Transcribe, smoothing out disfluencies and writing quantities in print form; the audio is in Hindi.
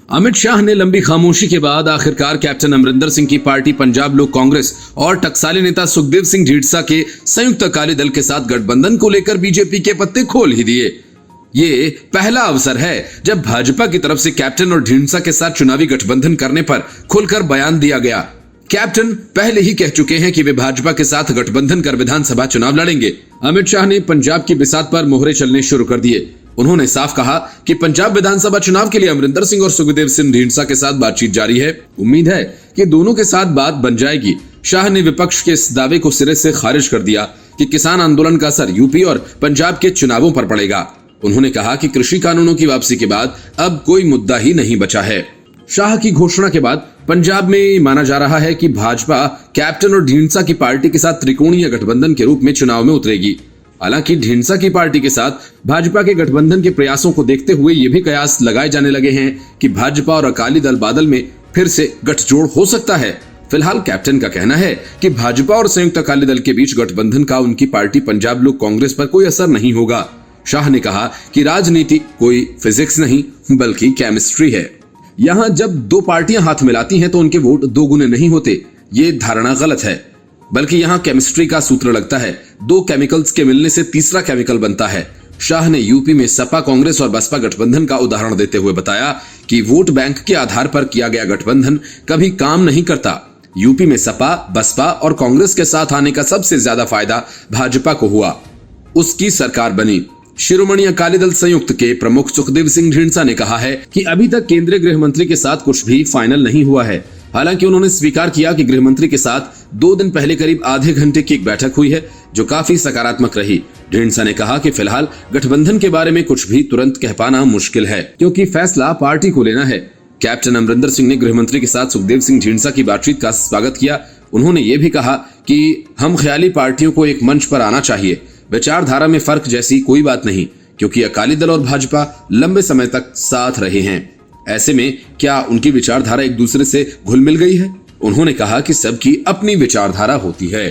अमित शाह ने लंबी खामोशी के बाद आखिरकार कैप्टन अमरिंदर सिंह की पार्टी पंजाब लोक कांग्रेस और टकसाली नेता सुखदेव सिंह ढींडसा के संयुक्त अकाली दल के साथ गठबंधन को लेकर बीजेपी के पत्ते खोल ही दिए। ये पहला अवसर है जब भाजपा की तरफ से कैप्टन और ढींडसा के साथ चुनावी गठबंधन करने पर खुलकर बयान दिया गया। कैप्टन पहले ही कह चुके हैं कि वे भाजपा के साथ गठबंधन कर विधानसभा चुनाव लड़ेंगे। अमित शाह ने पंजाब की बिसात पर मोहरे चलने शुरू कर दिए। उन्होंने साफ कहा कि पंजाब विधानसभा चुनाव के लिए अमरिंदर सिंह और सुखदेव सिंह ढींडसा के साथ बातचीत जारी है। उम्मीद है कि दोनों के साथ बात बन जाएगी। शाह ने विपक्ष के इस दावे को सिरे से खारिज कर दिया कि किसान आंदोलन का असर यूपी और पंजाब के चुनावों पर पड़ेगा। उन्होंने कहा कि कृषि कानूनों की वापसी के बाद अब कोई मुद्दा ही नहीं बचा है। शाह की घोषणा के बाद पंजाब में माना जा रहा है कि भाजपा कैप्टन और ढींडसा की पार्टी के साथ त्रिकोणीय गठबंधन के रूप में चुनाव में उतरेगी। हालांकि ढींडसा की पार्टी के साथ भाजपा के गठबंधन के प्रयासों को देखते हुए ये भी कयास लगाए जाने लगे हैं कि भाजपा और अकाली दल बादल में फिर से गठजोड़ हो सकता है। फिलहाल कैप्टन का कहना है कि भाजपा और संयुक्त अकाली दल के बीच गठबंधन का उनकी पार्टी पंजाब लोक कांग्रेस पर कोई असर नहीं होगा। शाह ने कहा कि राजनीति कोई फिजिक्स नहीं बल्कि केमिस्ट्री है। यहाँ जब दो पार्टियां हाथ मिलाती हैं तो उनके वोट दो गुने नहीं होते, ये धारणा गलत है, बल्कि यहाँ केमिस्ट्री का सूत्र लगता है। दो केमिकल्स के मिलने से तीसरा केमिकल बनता है। शाह ने यूपी में सपा कांग्रेस और बसपा गठबंधन का उदाहरण देते हुए बताया कि वोट बैंक के आधार पर किया गया गठबंधन कभी काम नहीं करता। यूपी में सपा, बसपा और कांग्रेस के साथ आने का सबसे ज्यादा फायदा भाजपा को हुआ, उसकी सरकार बनी। शिरोमणि अकाली दल संयुक्त के प्रमुख सुखदेव सिंह ढींडसा ने कहा है कि अभी तक केंद्रीय गृह मंत्री के साथ कुछ भी फाइनल नहीं हुआ है। हालांकि उन्होंने स्वीकार किया कि गृह मंत्री के साथ 2 दिन पहले करीब आधे घंटे की एक बैठक हुई है जो काफी सकारात्मक रही। ढींडसा ने कहा कि फिलहाल गठबंधन के बारे में कुछ भी तुरंत कह पाना मुश्किल है क्योंकि फैसला पार्टी को लेना है। कैप्टन अमरिंदर सिंह ने गृह मंत्री के साथ सुखदेव सिंह ढींडसा की बातचीत का स्वागत किया। उन्होंने ये भी कहा कि हम ख्याली पार्टियों को एक मंच पर आना चाहिए। विचारधारा में फर्क जैसी कोई बात नहीं क्योंकि अकाली दल और भाजपा लंबे समय तक साथ रहे हैं। ऐसे में क्या उनकी विचारधारा एक दूसरे से घुल मिल गई है? उन्होंने कहा कि सबकी अपनी विचारधारा होती है।